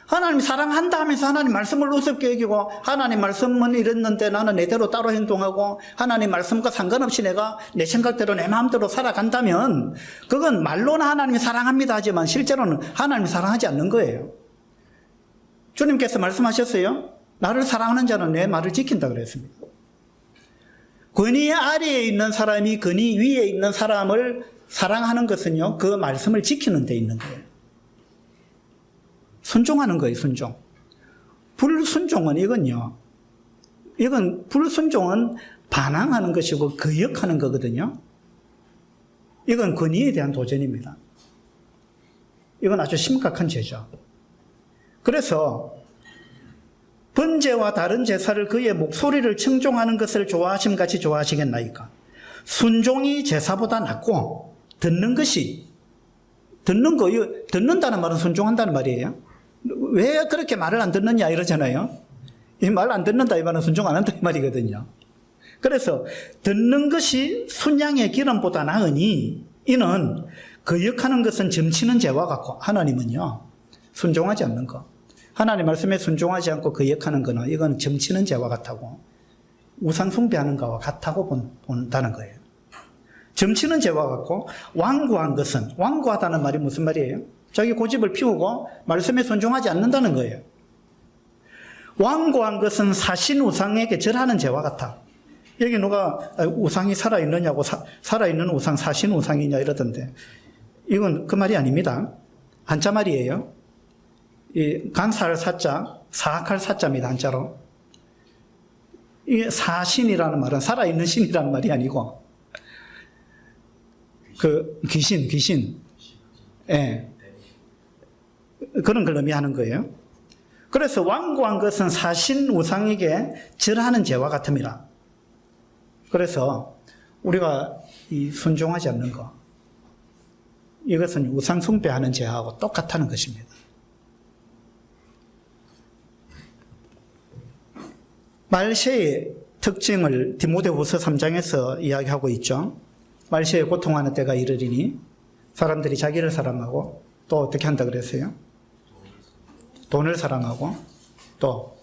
Speaker 1: 하나님 사랑한다 하면서 하나님 말씀을 우습게 여기고 하나님 말씀은 이랬는데 나는 내대로 따로 행동하고 하나님 말씀과 상관없이 내가 내 생각대로 내 마음대로 살아간다면 그건 말로는 하나님이 사랑합니다 하지만 실제로는 하나님이 사랑하지 않는 거예요. 주님께서 말씀하셨어요. 나를 사랑하는 자는 내 말을 지킨다 그랬습니다. 권위 아래에 있는 사람이 권위 위에 있는 사람을 사랑하는 것은요, 그 말씀을 지키는 데 있는 거예요. 순종하는 거예요, 순종. 불순종은 불순종은 반항하는 것이고 거역하는 거거든요. 이건 권위에 대한 도전입니다. 이건 아주 심각한 죄죠. 그래서 번제와 다른 제사를 그의 목소리를 청종하는 것을 좋아하심 같이 좋아하시겠나이까? 순종이 제사보다 낫고 듣는다는 말은 순종한다는 말이에요. 왜 그렇게 말을 안 듣느냐 이러잖아요. 이 말 안 듣는다 이 말은 순종 안 한다 이 말이거든요. 그래서 듣는 것이 순양의 기름보다 나으니 이는 거역하는 것은 점치는 죄와 같고, 하나님은요 순종하지 않는 거, 하나님 말씀에 순종하지 않고 거역하는 거는 이건 점치는 죄와 같다고, 우상 숭배하는 것과 같다고 본다는 거예요. 점치는 죄와 같고, 완고한 것은, 완고하다는 말이 무슨 말이에요? 자기 고집을 피우고 말씀에 순종하지 않는다는 거예요. 완고한 것은 사신 우상에게 절하는 죄와 같아. 여기 누가 우상이 살아있느냐고, 살아있는 우상 사신 우상이냐 이러던데, 이건 그 말이 아닙니다. 한자 말이에요. 이 간사할 사자, 사악할 사자입니다. 한자로. 이게 사신이라는 말은 살아있는 신이라는 말이 아니고, 귀신. 예. 그런 걸 의미하는 거예요. 그래서 완고한 것은 사신 우상에게 절하는 죄와 같음이라. 그래서 우리가 이 순종하지 않는 거, 이것은 우상 숭배하는 죄하고 똑같다는 것입니다. 말세의 특징을 디모데후서 3장에서 이야기하고 있죠. 말세에 고통하는 때가 이르리니 사람들이 자기를 사랑하고 또 어떻게 한다 그랬어요? 돈을 사랑하고 또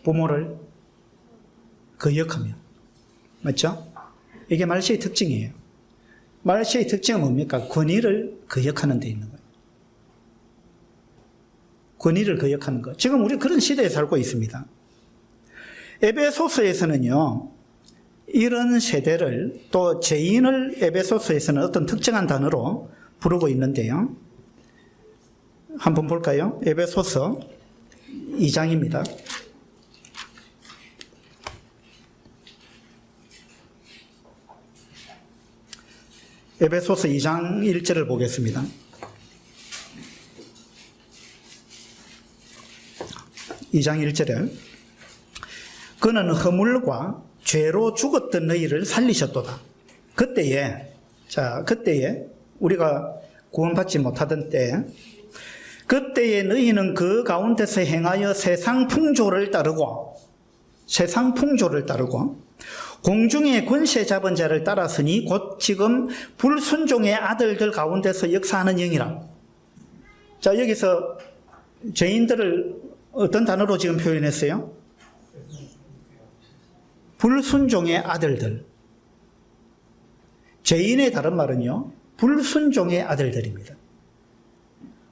Speaker 1: 부모를 거역하며, 맞죠? 이게 말세의 특징이에요. 말세의 특징은 뭡니까? 권위를 거역하는 데 있는 거예요. 권위를 거역하는 것. 지금 우리 그런 시대에 살고 있습니다. 에베소서에서는요, 이런 세대를, 또 죄인을 에베소서에서는 어떤 특정한 단어로 부르고 있는데요. 한번 볼까요? 에베소서 2장입니다. 에베소서 2장 1절을 보겠습니다. 2장 1절에 그는 허물과 죄로 죽었던 너희를 살리셨도다. 그때에 우리가 구원받지 못하던 때, 그때에 너희는 그 가운데서 행하여 세상 풍조를 따르고 공중의 권세 잡은 자를 따랐으니 곧 지금 불순종의 아들들 가운데서 역사하는 영이라. 자, 여기서 죄인들을 어떤 단어로 지금 표현했어요? 불순종의 아들들. 죄인의 다른 말은요, 불순종의 아들들입니다.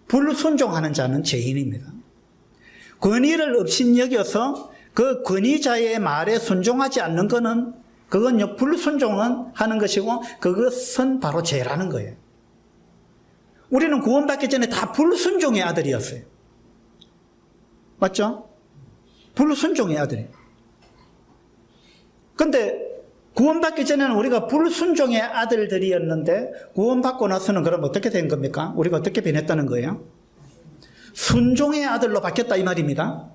Speaker 1: 불순종하는 자는 죄인입니다. 권위를 업신여겨서 그 권위자의 말에 순종하지 않는 것은, 그건요, 불순종은 하는 것이고, 그것은 바로 죄라는 거예요. 우리는 구원받기 전에 다 불순종의 아들이었어요. 맞죠? 불순종의 아들이에요. 근데 구원받기 전에는 우리가 불순종의 아들들이었는데, 구원받고 나서는 그럼 어떻게 된 겁니까? 우리가 어떻게 변했다는 거예요? 순종의 아들로 바뀌었다 이 말입니다.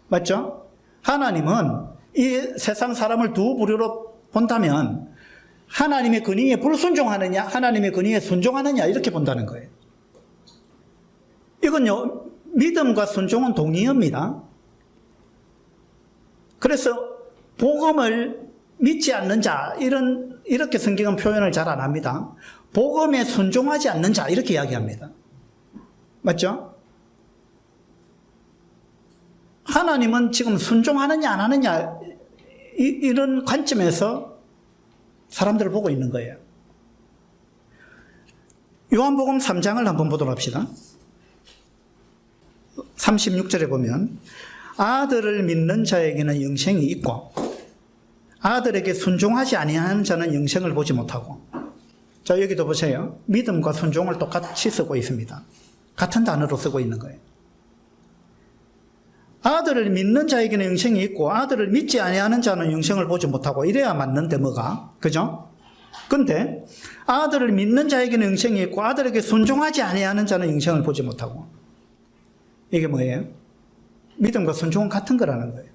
Speaker 1: 맞죠? 하나님은 이 세상 사람을 두 부류로 본다면, 하나님의 권위에 불순종하느냐, 하나님의 권위에 순종하느냐, 이렇게 본다는 거예요. 이건요, 믿음과 순종은 동의어입니다. 그래서 복음을 믿지 않는 자, 이렇게 성경은 표현을 잘 안 합니다. 복음에 순종하지 않는 자, 이렇게 이야기합니다. 맞죠? 하나님은 지금 순종하느냐 안 하느냐, 이런 관점에서 사람들을 보고 있는 거예요. 요한복음 3장을 한번 보도록 합시다. 36절에 보면 아들을 믿는 자에게는 영생이 있고 아들에게 순종하지 아니하는 자는 영생을 보지 못하고. 자, 여기도 보세요. 믿음과 순종을 똑같이 쓰고 있습니다. 같은 단어로 쓰고 있는 거예요. 아들을 믿는 자에게는 영생이 있고 아들을 믿지 아니하는 자는 영생을 보지 못하고, 이래야 맞는데 뭐가, 그죠? 근데 아들을 믿는 자에게는 영생이 있고 아들에게 순종하지 아니하는 자는 영생을 보지 못하고, 이게 뭐예요? 믿음과 순종은 같은 거라는 거예요.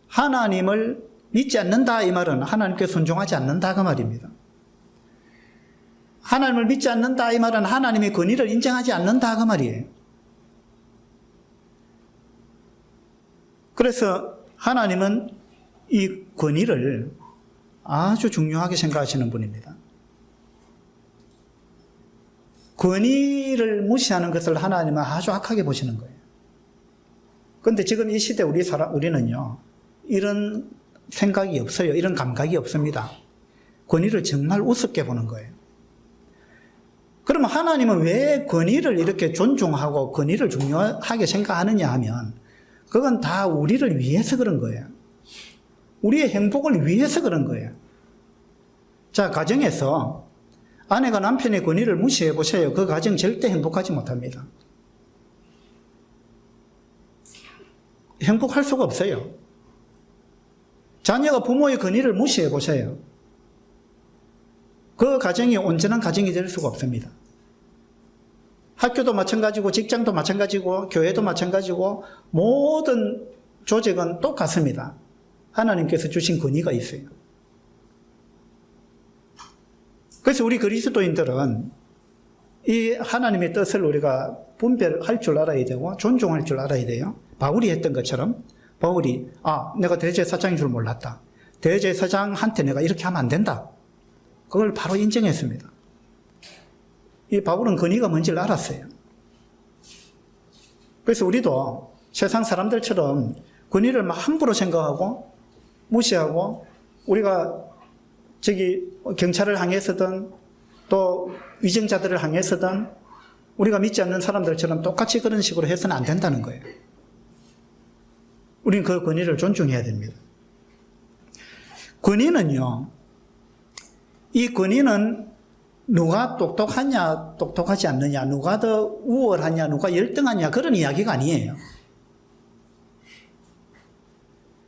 Speaker 1: 하나님을 믿지 않는다 이 말은 하나님께 순종하지 않는다 그 말입니다. 하나님을 믿지 않는다 이 말은 하나님의 권위를 인정하지 않는다 그 말이에요. 그래서 하나님은 이 권위를 아주 중요하게 생각하시는 분입니다. 권위를 무시하는 것을 하나님은 아주 악하게 보시는 거예요. 그런데 지금 이 시대 우리는요, 이런 생각이 없어요. 이런 감각이 없습니다. 권위를 정말 우습게 보는 거예요. 그러면 하나님은 왜 권위를 이렇게 존중하고 권위를 중요하게 생각하느냐 하면 그건 다 우리를 위해서 그런 거예요. 우리의 행복을 위해서 그런 거예요. 자, 가정에서 아내가 남편의 권위를 무시해 보세요. 그 가정 절대 행복하지 못합니다. 행복할 수가 없어요. 자녀가 부모의 권위를 무시해 보세요. 그 가정이 온전한 가정이 될 수가 없습니다. 학교도 마찬가지고 직장도 마찬가지고 교회도 마찬가지고 모든 조직은 똑같습니다. 하나님께서 주신 권위가 있어요. 그래서 우리 그리스도인들은 이 하나님의 뜻을 우리가 분별할 줄 알아야 되고 존중할 줄 알아야 돼요. 바울이 했던 것처럼 바울이 내가 대제사장인 줄 몰랐다. 대제사장한테 내가 이렇게 하면 안 된다. 그걸 바로 인정했습니다. 이 바울은 권위가 뭔지를 알았어요. 그래서 우리도 세상 사람들처럼 권위를 막 함부로 생각하고 무시하고 우리가 경찰을 향해서든 또 위정자들을 향해서든 우리가 믿지 않는 사람들처럼 똑같이 그런 식으로 해서는 안 된다는 거예요. 우리는 그 권위를 존중해야 됩니다. 권위는요, 이 권위는 누가 똑똑하냐, 똑똑하지 않느냐, 누가 더 우월하냐, 누가 열등하냐, 그런 이야기가 아니에요.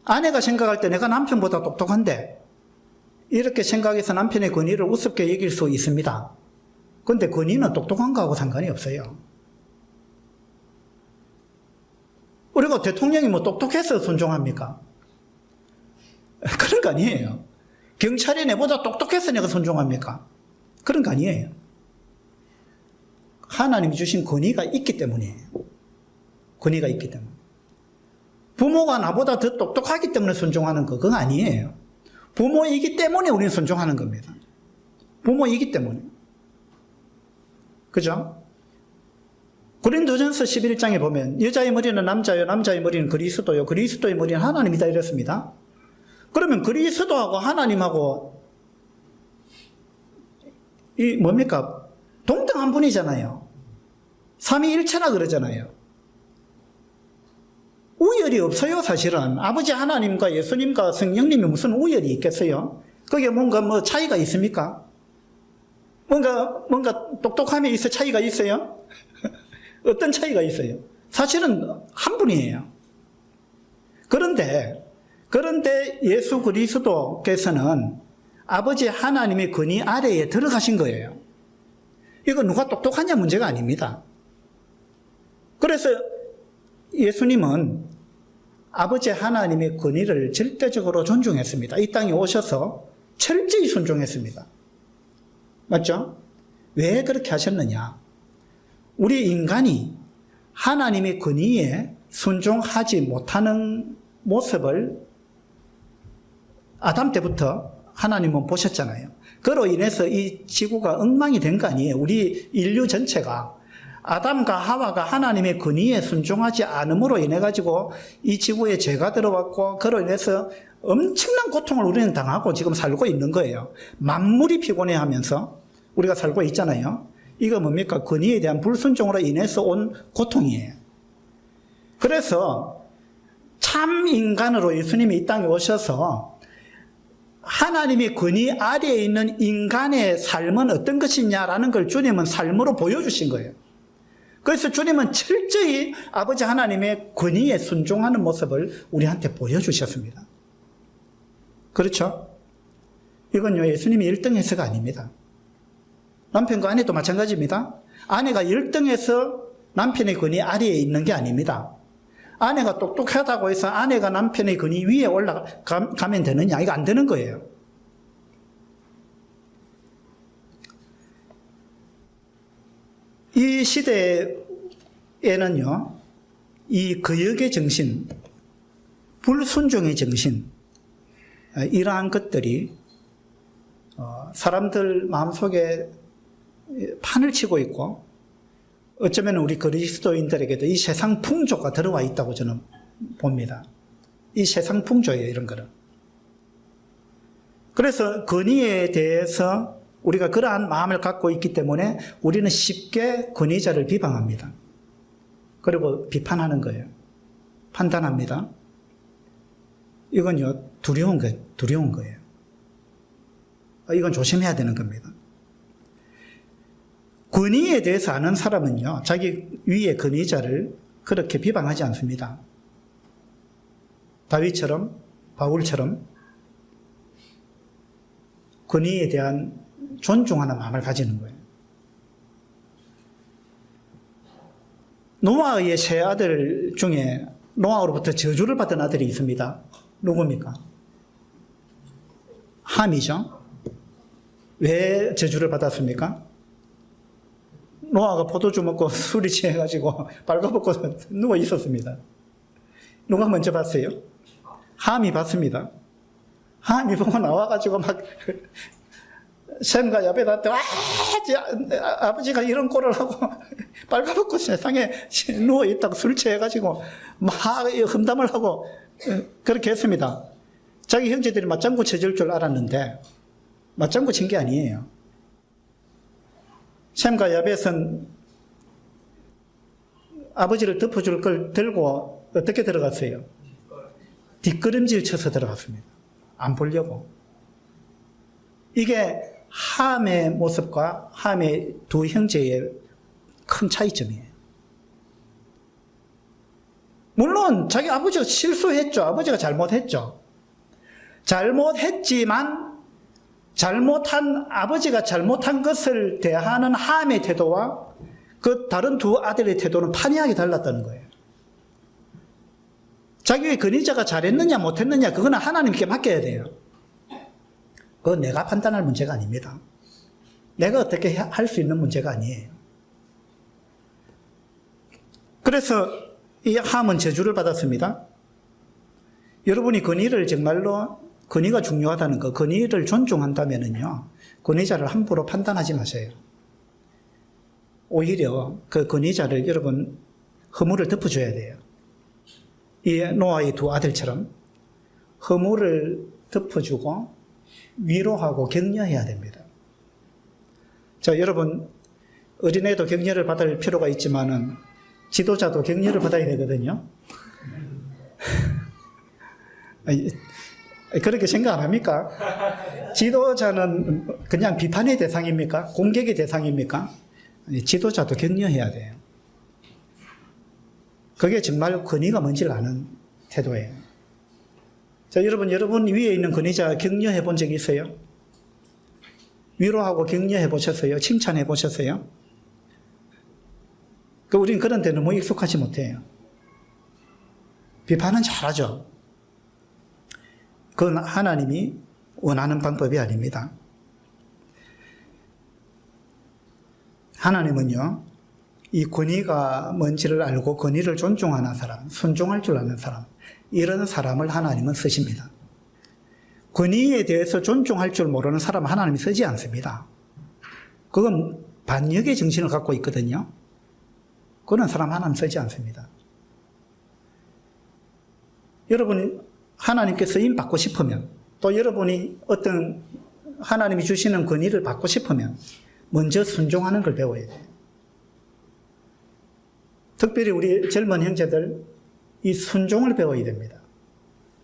Speaker 1: 아내가 생각할 때 내가 남편보다 똑똑한데, 이렇게 생각해서 남편의 권위를 우습게 여길 수 있습니다. 그런데 권위는 똑똑한 거하고 상관이 없어요. 우리가 대통령이 뭐 똑똑해서 존중합니까? 그런 거 아니에요. 경찰이 내보다 똑똑해서 내가 존중합니까? 그런 거 아니에요. 하나님이 주신 권위가 있기 때문이에요. 권위가 있기 때문에. 부모가 나보다 더 똑똑하기 때문에 존중하는 거, 그건 아니에요. 부모이기 때문에 우리는 존중하는 겁니다. 부모이기 때문에. 그죠? 고린도전서 11장에 보면 여자의 머리는 남자요, 남자의 머리는 그리스도요, 그리스도의 머리는 하나님이다 이랬습니다. 그러면 그리스도하고 하나님하고 이 뭡니까? 동등한 분이잖아요. 삼위일체라 그러잖아요. 우열이 없어요, 사실은. 아버지 하나님과 예수님과 성령님이 무슨 우열이 있겠어요? 거기에 뭔가 뭐 차이가 있습니까? 뭔가 똑똑함에 있어 차이가 있어요? 어떤 차이가 있어요? 사실은 한 분이에요. 그런데 예수 그리스도께서는 아버지 하나님의 권위 아래에 들어가신 거예요. 이거 누가 똑똑하냐 문제가 아닙니다. 그래서 예수님은 아버지 하나님의 권위를 절대적으로 존중했습니다. 이 땅에 오셔서 철저히 순종했습니다. 맞죠? 왜 그렇게 하셨느냐? 우리 인간이 하나님의 권위에 순종하지 못하는 모습을 아담 때부터 하나님은 보셨잖아요. 그로 인해서 이 지구가 엉망이 된 거 아니에요. 우리 인류 전체가 아담과 하와가 하나님의 권위에 순종하지 않음으로 인해 가지고 이 지구에 죄가 들어왔고 그로 인해서 엄청난 고통을 우리는 당하고 지금 살고 있는 거예요. 만물이 피곤해하면서 우리가 살고 있잖아요. 이거 뭡니까? 권위에 대한 불순종으로 인해서 온 고통이에요. 그래서 참 인간으로 예수님이 이 땅에 오셔서 하나님의 권위 아래에 있는 인간의 삶은 어떤 것이냐라는 걸 주님은 삶으로 보여주신 거예요. 그래서 주님은 철저히 아버지 하나님의 권위에 순종하는 모습을 우리한테 보여주셨습니다. 그렇죠? 이건요, 예수님이 1등해서가 아닙니다. 남편과 아내도 마찬가지입니다. 아내가 1등해서 남편의 권위 아래에 있는 게 아닙니다. 아내가 똑똑하다고 해서 아내가 남편의 권위 위에 올라가면 되느냐? 이거 안 되는 거예요. 이 시대에는요, 이 거역의 정신, 불순종의 정신, 이러한 것들이 사람들 마음속에 판을 치고 있고, 어쩌면 우리 그리스도인들에게도 이 세상 풍조가 들어와 있다고 저는 봅니다. 이 세상 풍조예요, 이런 거는. 그래서 권위에 대해서 우리가 그러한 마음을 갖고 있기 때문에 우리는 쉽게 권위자를 비방합니다. 그리고 비판하는 거예요. 판단합니다. 이건요, 두려운 거예요. 이건 조심해야 되는 겁니다. 권위에 대해서 아는 사람은요, 자기 위의 권위자를 그렇게 비방하지 않습니다. 다윗처럼, 바울처럼 권위에 대한 존중하는 마음을 가지는 거예요. 노아의 세 아들 중에 노아로부터 저주를 받은 아들이 있습니다. 누굽니까? 함이죠. 왜 저주를 받았습니까? 노아가 포도주 먹고 술이 취해가지고 빨가벗고 누워 있었습니다. 누가 먼저 봤어요? 함이 봤습니다. 함이 보고 나와가지고 막 셈과 야벳한테 아버지가 이런 꼴을 하고 빨가벗고 세상에 누워 있다고 술 취해가지고 막 험담을 하고 그렇게 했습니다. 자기 형제들이 맞장구 쳐줄 줄 알았는데 맞장구 친 게 아니에요. 셈과 야벳은 아버지를 덮어줄 걸 들고 어떻게 들어갔어요? 뒷걸음질 쳐서 들어갔습니다. 안 보려고. 이게 함의 모습과 함의 두 형제의 큰 차이점이에요. 물론 자기 아버지가 실수했죠. 아버지가 잘못했죠. 잘못했지만 아버지가 잘못한 것을 대하는 함의 태도와 그 다른 두 아들의 태도는 판이하게 달랐다는 거예요. 자기의 권위자가 잘했느냐 못했느냐 그거는 하나님께 맡겨야 돼요. 그건 내가 판단할 문제가 아닙니다. 내가 어떻게 할 수 있는 문제가 아니에요. 그래서 이 함은 저주를 받았습니다. 여러분이 권위를 정말로 권위가 중요하다는 거, 권위를 존중한다면은요, 권위자를 함부로 판단하지 마세요. 오히려 그 권위자를 여러분 허물을 덮어줘야 돼요. 이 노아의 두 아들처럼 허물을 덮어주고 위로하고 격려해야 됩니다. 자, 여러분 어린애도 격려를 받을 필요가 있지만은 지도자도 격려를 받아야 되거든요. 그렇게 생각 안 합니까? 지도자는 그냥 비판의 대상입니까? 공격의 대상입니까? 지도자도 격려해야 돼요. 그게 정말 권위가 뭔지를 아는 태도예요. 자, 여러분 위에 있는 권위자 격려해 본 적이 있어요? 위로하고 격려해 보셨어요? 칭찬해 보셨어요? 우리는 그런 데 너무 익숙하지 못해요. 비판은 잘하죠. 그건 하나님이 원하는 방법이 아닙니다. 하나님은요, 이 권위가 뭔지를 알고 권위를 존중하는 사람, 순종할 줄 아는 사람, 이런 사람을 하나님은 쓰십니다. 권위에 대해서 존중할 줄 모르는 사람 하나님이 쓰지 않습니다. 그건 반역의 정신을 갖고 있거든요. 그런 사람 하나님 쓰지 않습니다. 여러분이 하나님께 쓰임 받고 싶으면, 또 여러분이 어떤 하나님이 주시는 권위를 받고 싶으면 먼저 순종하는 걸 배워야 돼요. 특별히 우리 젊은 형제들 이 순종을 배워야 됩니다.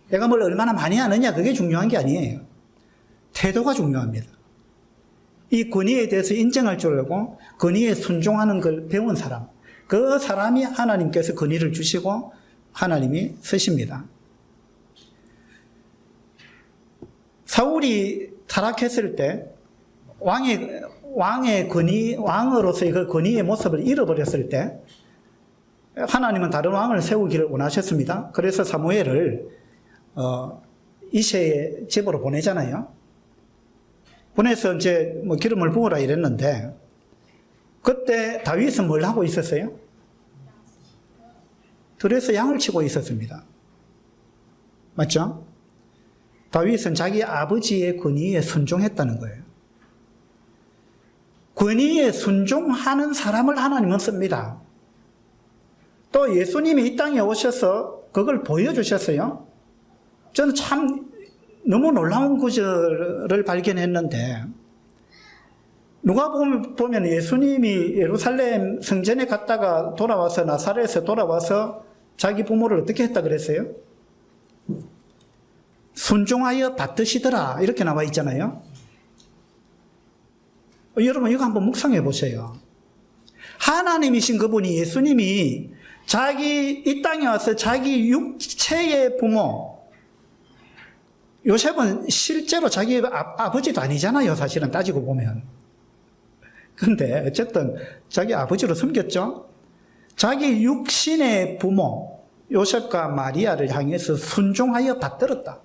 Speaker 1: 내가 뭘 얼마나 많이 하느냐 그게 중요한 게 아니에요. 태도가 중요합니다. 이 권위에 대해서 인정할 줄 알고 권위에 순종하는 걸 배운 사람, 그 사람이 하나님께서 권위를 주시고 하나님이 쓰십니다. 사울이 타락했을 때 왕의 권위, 왕으로서의 그 권위의 모습을 잃어버렸을 때 하나님은 다른 왕을 세우기를 원하셨습니다. 그래서 사무엘을 이새의 집으로 보내잖아요. 보내서 이제 뭐 기름을 부으라 이랬는데, 그때 다윗은 뭘 하고 있었어요? 들에서 양을 치고 있었습니다. 맞죠? 다윗은 자기 아버지의 권위에 순종했다는 거예요. 권위에 순종하는 사람을 하나님은 씁니다. 또 예수님이 이 땅에 오셔서 그걸 보여주셨어요. 저는 참 너무 놀라운 구절을 발견했는데, 누가 보면 예수님이 예루살렘 성전에 갔다가 돌아와서 나사렛에서 돌아와서 자기 부모를 어떻게 했다 그랬어요? 순종하여 받드시더라 이렇게 나와 있잖아요. 여러분 이거 한번 묵상해 보세요. 하나님이신 그분이, 예수님이 이 땅에 와서 자기 육체의 부모, 요셉은 실제로 자기 아버지도 아니잖아요. 사실은 따지고 보면. 근데 어쨌든 자기 아버지로 섬겼죠. 자기 육신의 부모 요셉과 마리아를 향해서 순종하여 받들었다.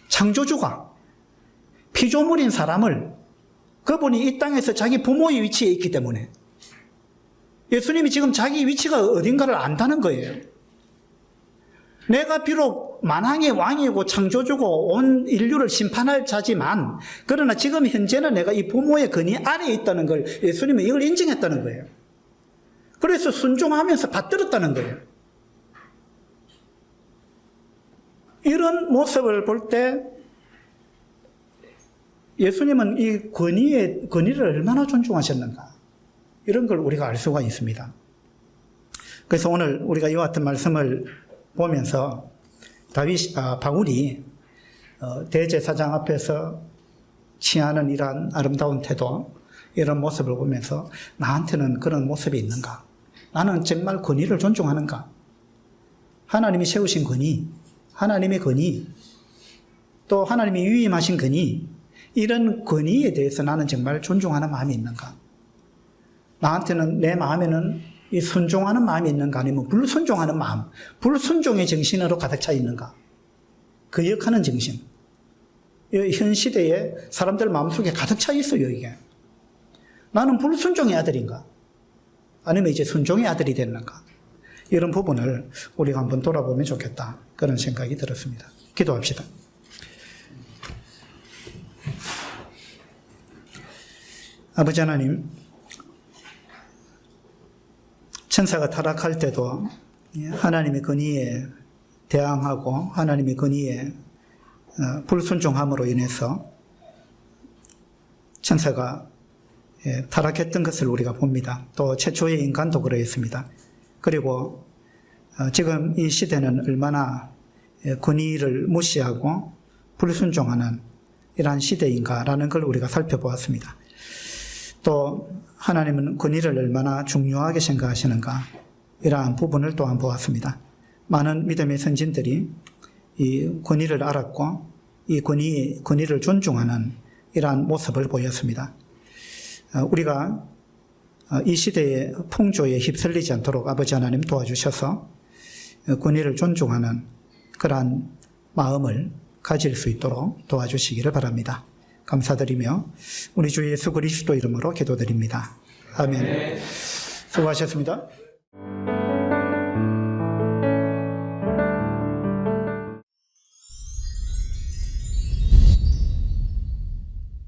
Speaker 1: 창조주가 피조물인 사람을, 그분이 이 땅에서 자기 부모의 위치에 있기 때문에 예수님이 지금 자기 위치가 어딘가를 안다는 거예요. 내가 비록 만왕의 왕이고 창조주고 온 인류를 심판할 자지만, 그러나 지금 현재는 내가 이 부모의 권위 아래에 있다는 걸 예수님은 이걸 인정했다는 거예요. 그래서 순종하면서 받들었다는 거예요. 이런 모습을 볼 때 예수님은 이 권위를 얼마나 존중하셨는가, 이런 걸 우리가 알 수가 있습니다. 그래서 오늘 우리가 이와 같은 말씀을 보면서 바울이 대제사장 앞에서 취하는 이러한 아름다운 태도, 이런 모습을 보면서 나한테는 그런 모습이 있는가? 나는 정말 권위를 존중하는가? 하나님이 세우신 권위, 하나님의 권위, 또 하나님이 위임하신 권위, 이런 권위에 대해서 나는 정말 존중하는 마음이 있는가? 나한테는, 내 마음에는 이 순종하는 마음이 있는가, 아니면 불순종하는 마음, 불순종의 정신으로 가득 차 있는가? 거역하는 정신. 현 시대에 사람들 마음속에 가득 차 있어요, 이게. 나는 불순종의 아들인가? 아니면 이제 순종의 아들이 됐는가? 이런 부분을 우리가 한번 돌아보면 좋겠다, 그런 생각이 들었습니다. 기도합시다. 아버지 하나님, 천사가 타락할 때도 하나님의 권위에 대항하고 하나님의 권위에 불순종함으로 인해서 천사가 타락했던 것을 우리가 봅니다. 또 최초의 인간도 그러했습니다. 그리고 지금 이 시대는 얼마나 권위를 무시하고 불순종하는 이러한 시대인가라는 걸 우리가 살펴보았습니다. 또 하나님은 권위를 얼마나 중요하게 생각하시는가, 이러한 부분을 또한 보았습니다. 많은 믿음의 선진들이 이 권위를 알았고 이 권위를 존중하는 이러한 모습을 보였습니다. 우리가 이 시대의 풍조에 휩쓸리지 않도록 아버지 하나님 도와주셔서 권위를 존중하는 그러한 마음을 가질 수 있도록 도와주시기를 바랍니다. 감사드리며 우리 주 예수 그리스도 이름으로 기도드립니다. 아멘. 수고하셨습니다.